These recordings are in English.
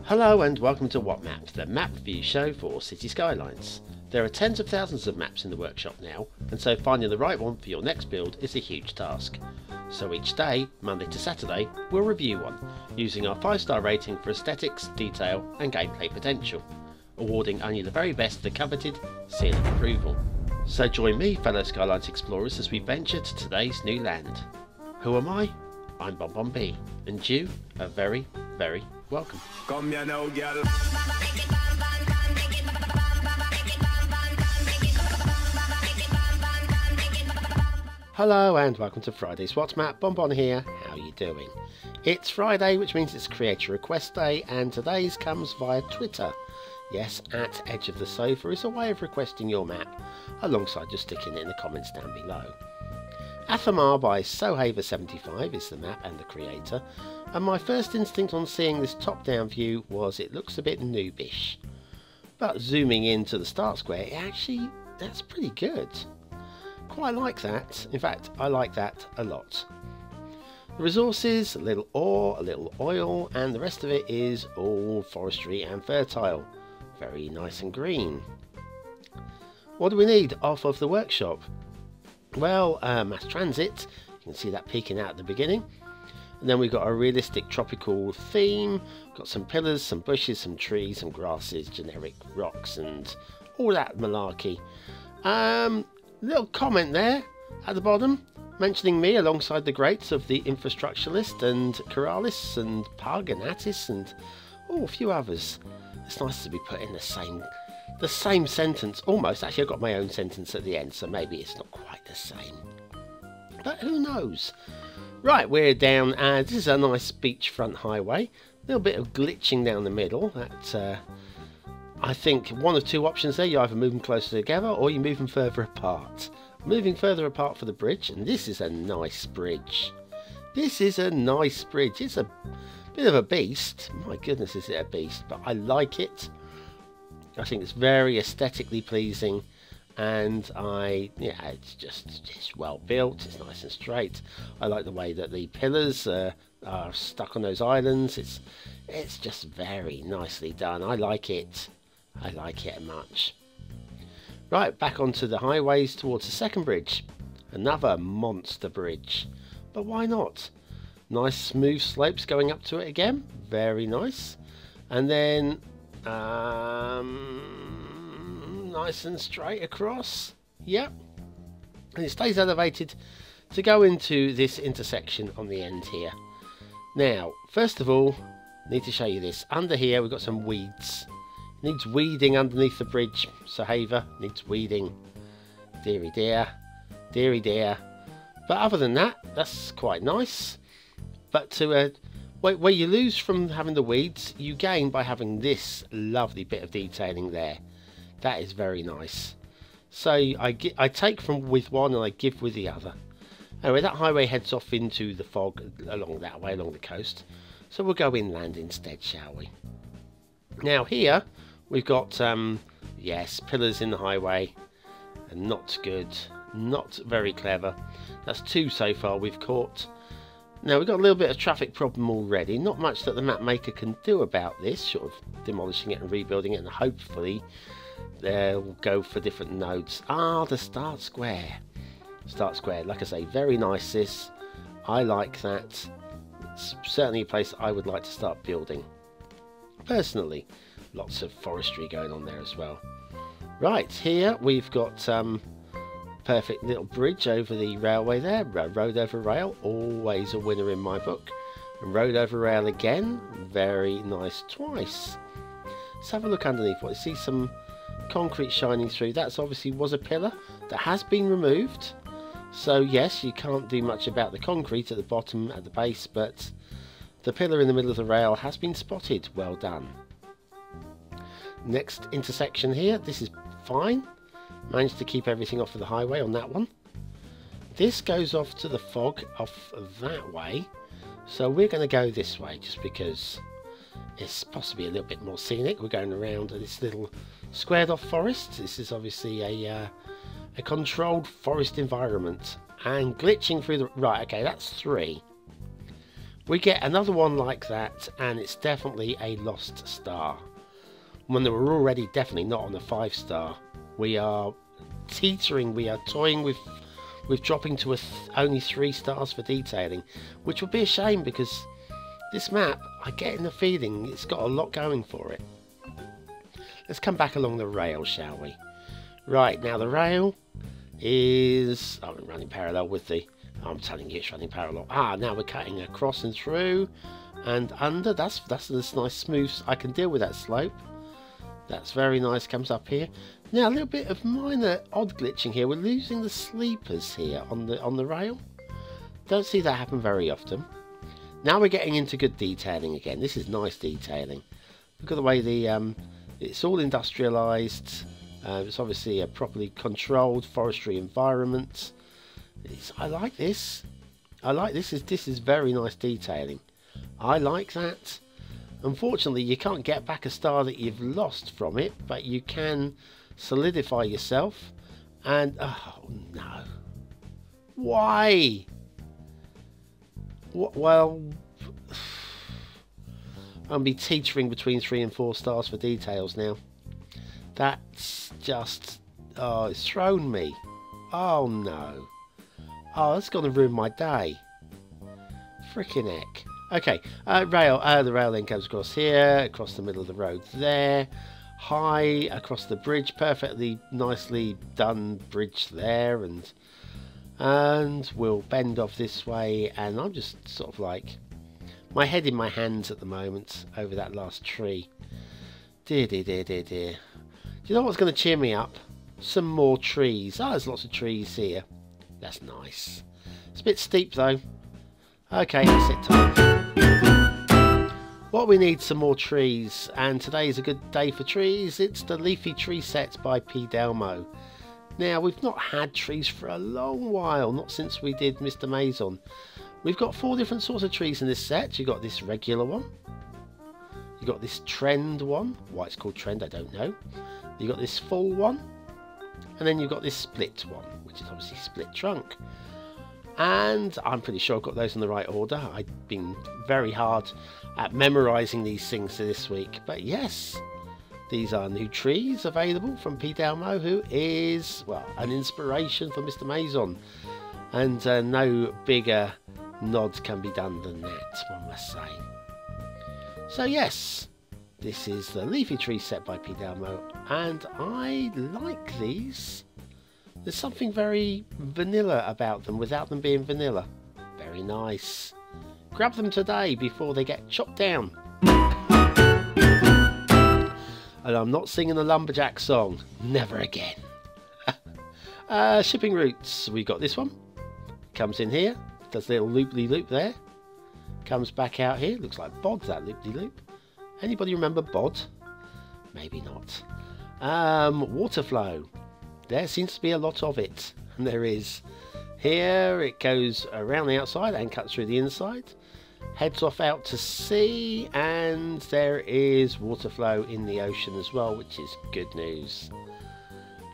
Hello and welcome to What Map, the map review show for Cities Skylines. There are tens of thousands of maps in the workshop now, and so finding the right one for your next build is a huge task. So each day, Monday to Saturday, we'll review one, using our 5-star rating for aesthetics, detail and gameplay potential, awarding only the very best the coveted seal of approval. So join me, fellow Skylines explorers, as we venture to today's new land. Who am I? I'm BonBonB, and you are very, very welcome. Come here now, girl. Hello and welcome to Friday's What Map. BonBon here. How are you doing? It's Friday, which means it's Creator Request Day, and today's comes via Twitter. Yes, at Edge of the Sofa is a way of requesting your map, alongside just sticking it in the comments down below. Athamar by Sohaver75 is the map and the creator, and my first instinct on seeing this top-down view was it looks a bit noobish. But zooming into the start square, that's pretty good. Quite like that. In fact, I like that a lot. The resources, a little ore, a little oil, and the rest of it is all forestry and fertile. Very nice and green. What do we need off of the workshop? Well, mass transit, you can see that peeking out at the beginning. And then we've got a realistic tropical theme, got some pillars, some bushes, some trees, some grasses, generic rocks and all that malarkey. Little comment there at the bottom, mentioning me alongside the greats of the Infrastructuralist and Corralis and Parganatis and a few others. It's nice to be put in the same sentence, almost. Actually, I've got my own sentence at the end, so maybe it's not quite the same. But who knows? Right, we're down, this is a nice beachfront highway. A little bit of glitching down the middle. That I think one of two options there. You either move them closer together or you move them further apart. Moving further apart for the bridge, and this is a nice bridge. This is a nice bridge. It's a bit of a beast. My goodness, is it a beast? But I like it. I think it's very aesthetically pleasing, and it's just well built. It's nice and straight. I like the way that the pillars are stuck on those islands. It's just very nicely done. I like it. I like it much. Right, back onto the highways towards the second bridge. Another monster bridge, but why not? Nice smooth slopes going up to it again. Very nice. And then nice and straight across. Yep. And it stays elevated to go into this intersection on the end here. Now, first of all, I need to show you this. Under here we've got some weeds. Needs weeding underneath the bridge. Sohaver needs weeding. Deary dear. Deary dear. But other than that, that's quite nice. But to where you lose from having the weeds, you gain by having this lovely bit of detailing there. That is very nice. So I take from with one and I give with the other. Anyway, that highway heads off into the fog along that way, along the coast. So we'll go inland instead, shall we? Now here we've got yes, pillars in the highway, and not good, not very clever. That's 2 so far we've caught. Now we've got a little bit of traffic problem already. Not much that the map maker can do about this, sort of demolishing it and rebuilding it, and hopefully they'll go for different nodes. The start square. Start square, like I say, very nice this. I like that. It's certainly a place I would like to start building. Personally, lots of forestry going on there as well. Right, here we've got perfect little bridge over the railway there. Road over rail, always a winner in my book. And road over rail again, very nice twice. Let's have a look underneath. What, see some concrete shining through. That's obviously was a pillar that has been removed. So yes, you can't do much about the concrete at the bottom, at the base, but the pillar in the middle of the rail has been spotted. Well done. Next intersection here, this is fine. Managed to keep everything off of the highway on that one. This goes off to the fog off that way, so we're going to go this way just because it's possibly a little bit more scenic. We're going around this little squared off forest. This is obviously a controlled forest environment, and glitching through the right. Okay, that's 3. We get another one like that, and it's definitely a lost star. When they were already definitely not on a 5-star. We are teetering, we are toying with dropping to only 3 stars for detailing, which would be a shame because this map, I get in the feeling it's got a lot going for it. Let's come back along the rail, shall we? Right, now the rail is running parallel with the... I'm telling you, it's running parallel. Now we're cutting across and through and under. That's this nice smooth. I can deal with that slope. That's very nice. Comes up here. Now a little bit of minor odd glitching here. We're losing the sleepers here on the rail. Don't see that happen very often. Now we're getting into good detailing again. This is nice detailing. Look at the way the it's all industrialized. It's obviously a properly controlled forestry environment. I like this. I like this. This is very nice detailing. I like that. Unfortunately, you can't get back a star that you've lost from it, but you can solidify yourself. And oh no, why? Well, I'll be teetering between 3 and 4 stars for details now. That's just it's thrown me. Oh no. Oh, that's going to ruin my day. Frickin' heck. Okay, the rail then comes across here, across the middle of the road there, high across the bridge, perfectly nicely done bridge there, and we'll bend off this way, and I'm just sort of like, my head in my hands at the moment over that last tree. Dear, dear, dear, dear, dear. Do you know what's going to cheer me up? Some more trees. Oh, there's lots of trees here. That's nice. It's a bit steep though. Okay, sit time. What we need some more trees, and today is a good day for trees. It's the Leafy Tree Set by pdelmo. Now we've not had trees for a long while, not since we did Mr. Maison. We've got 4 different sorts of trees in this set. You've got this regular one. You've got this trend one. Why it's called trend, I don't know. You've got this full one. And then you've got this split one, which is obviously split trunk. And I'm pretty sure I've got those in the right order. I've been very hard at memorising these things this week. But yes, these are new trees available from pdelmo, who is, well, an inspiration for Mr. Maison. And no bigger nod can be done than that, one must say. So yes, this is the Leafy Tree Set by pdelmo, and I like these. There's something very vanilla about them without them being vanilla. Very nice. Grab them today before they get chopped down. And I'm not singing a lumberjack song. Never again. Shipping routes. We've got this one. Comes in here. Does a little loop-de-loop there. Comes back out here. Looks like bod, that loop-de-loop. Anybody remember bod? Maybe not. Water flow. There seems to be a lot of it. And there is. Here it goes around the outside and cuts through the inside. Heads off out to sea. And there is water flow in the ocean as well, which is good news.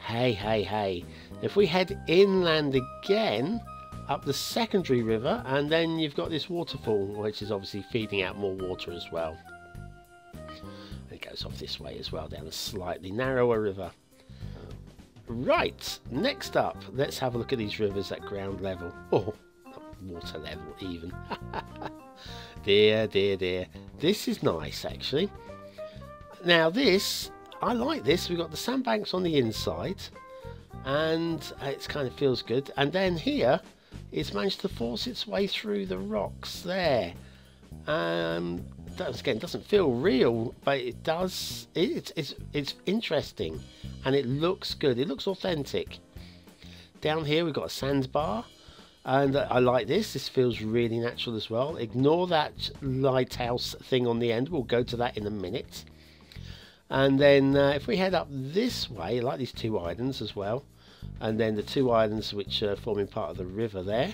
Hey, hey, hey. If we head inland again, up the secondary river, and then you've got this waterfall, which is obviously feeding out more water as well. It goes off this way as well, down a slightly narrower river. Right, next up, let's have a look at these rivers at ground level. Oh, water level even. Dear, dear, dear. This is nice, actually. Now this, I like this. We've got the sandbanks on the inside, and it kind of feels good. And then here, it's managed to force its way through the rocks there. That again doesn't feel real, but it does. It's interesting, and it looks good. It looks authentic. Down here we've got a sandbar, and I like this. This feels really natural as well. Ignore that lighthouse thing on the end. We'll go to that in a minute. And then if we head up this way, I like these 2 islands as well, and then the 2 islands which are forming part of the river there.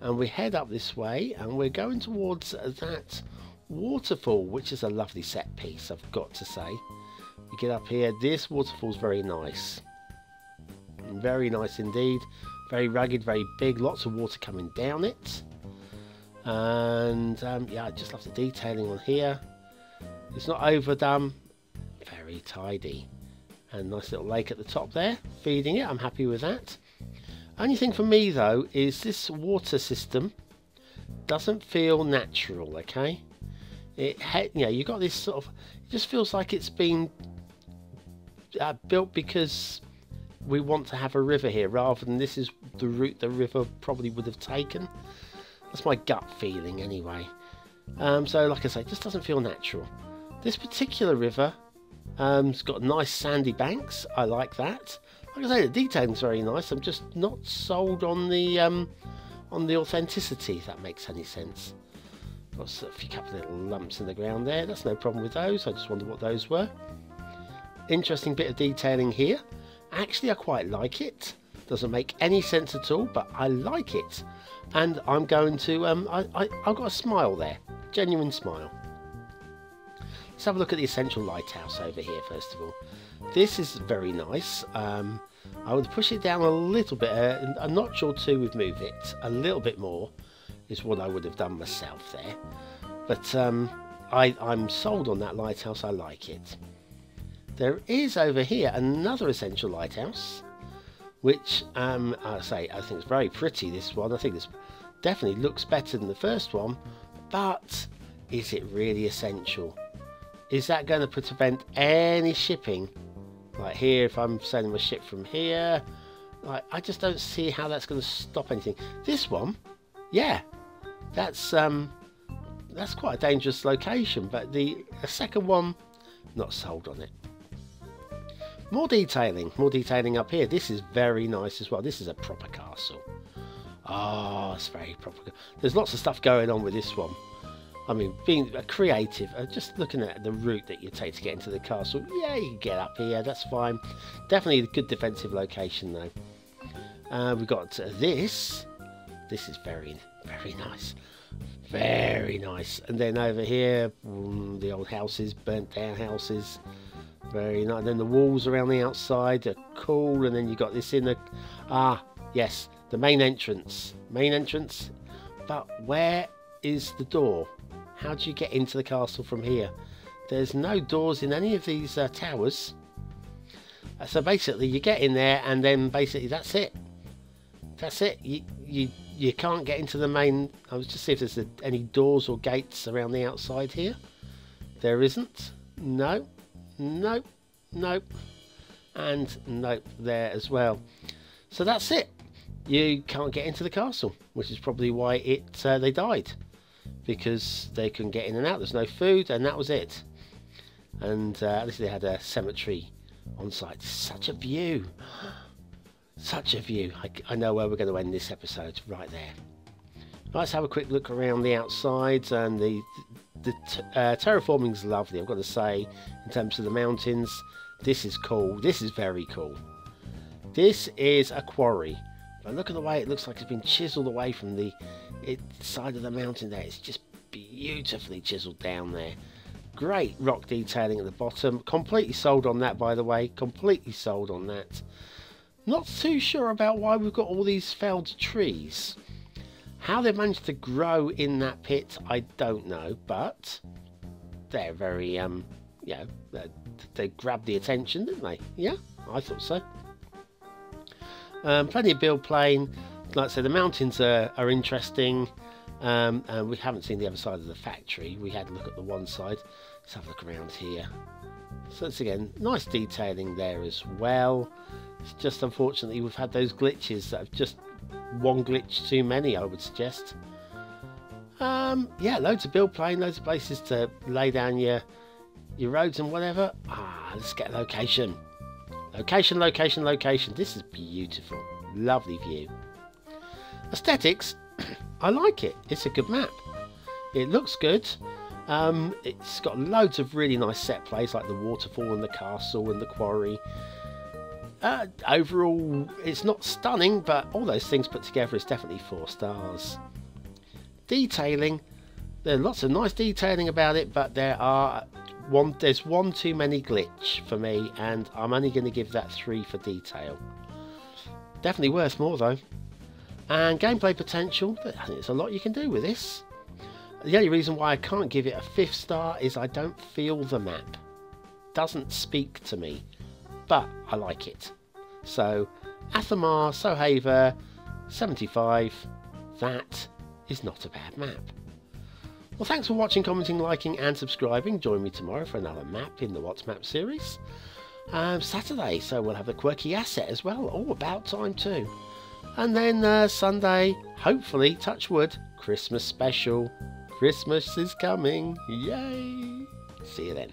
And we head up this way, and we're going towards that waterfall, which is a lovely set piece, I've got to say. We get up here, this waterfall's very nice. Very nice indeed. Very rugged, very big, lots of water coming down it. And yeah, I just love the detailing on here. It's not overdone, very tidy. And nice little lake at the top there, feeding it. I'm happy with that. Only thing for me though is this water system doesn't feel natural. Okay, you know, you got this sort of, it just feels like it's been built because we want to have a river here, rather than this is the route the river probably would have taken. That's my gut feeling anyway. So like I say, it just doesn't feel natural. This particular river it's got nice sandy banks. I like that. Like I say, the detailing's very nice. I'm just not sold on the authenticity, if that makes any sense. Got a few couple of little lumps in the ground there. That's no problem with those. I just wondered what those were. Interesting bit of detailing here. Actually, I quite like it. Doesn't make any sense at all, but I like it. And I'm going to, I've got a smile there. Genuine smile. Let's have a look at the Essential Lighthouse over here, first of all. This is very nice. I would push it down a little bit. A notch or two would move it. A little bit more is what I would have done myself there. But I'm sold on that lighthouse. I like it. There is over here another Essential Lighthouse, which I think it's very pretty, this one. I think this definitely looks better than the first one, but is it really essential? Is that going to prevent any shipping? Like here, if I'm sailing my ship from here, like, I just don't see how that's going to stop anything. This one, yeah, that's quite a dangerous location, but the second one, not sold on it. More detailing up here. This is very nice as well. This is a proper castle. Oh, it's very proper. There's lots of stuff going on with this one. I mean, being creative, just looking at the route that you take to get into the castle. Yeah, you can get up here, that's fine. Definitely a good defensive location though. We've got this. This is very, very nice. Very nice. And then over here, the old houses, burnt down houses. Very nice. And then the walls around the outside are cool. And then you got this in the... yes, the main entrance. Main entrance. But where is the door? How do you get into the castle from here? There's no doors in any of these towers. So basically you get in there and then basically that's it. That's it. You can't get into the main... I was just see if there's any doors or gates around the outside here. There isn't. No. Nope. Nope. And nope there as well. So that's it. You can't get into the castle, which is probably why they died. Because they couldn't get in and out. There's no food, and that was it. And at least they had a cemetery on site. Such a view. Such a view. I know where we're going to end this episode. Right there. Let's have a quick look around the outside. And the terraforming's lovely, I've got to say. In terms of the mountains, this is cool. This is very cool. This is a quarry. But look at the way it looks like it's been chiseled away from the side of the mountain there. It's just beautifully chiseled down there. Great rock detailing at the bottom. Completely sold on that, by the way. Completely sold on that. Not too sure about why we've got all these felled trees. How they managed to grow in that pit, I don't know. But they're very, they grabbed the attention, didn't they? Yeah, I thought so. Plenty of build plane. Like I said, the mountains are interesting. And we haven't seen the other side of the factory. We had a look at the one side. Let's have a look around here. So it's again, nice detailing there as well. It's just unfortunately we've had those glitches that have just one glitch too many, I would suggest. Yeah, loads of build plane, loads of places to lay down your roads and whatever. Let's get a location. Location, location, location. This is beautiful. Lovely view. Aesthetics, I like it. It's a good map. It looks good. It's got loads of really nice set plays like the waterfall and the castle and the quarry. Overall, it's not stunning, but all those things put together is definitely 4 stars. Detailing, there's lots of nice detailing about it, but there's one too many glitch for me, and I'm only going to give that 3 for detail. Definitely worth more though. And gameplay potential, I think there's a lot you can do with this. The only reason why I can't give it a 5th star is I don't feel the map. Doesn't speak to me, but I like it. So Athamar, Sohaver, 75, that is not a bad map. Well, thanks for watching, commenting, liking and subscribing. Join me tomorrow for another map in the What's Map series. Saturday, so we'll have the quirky asset as well. Oh, about time too. And then Sunday, hopefully, touch wood, Christmas special. Christmas is coming. Yay! See you then.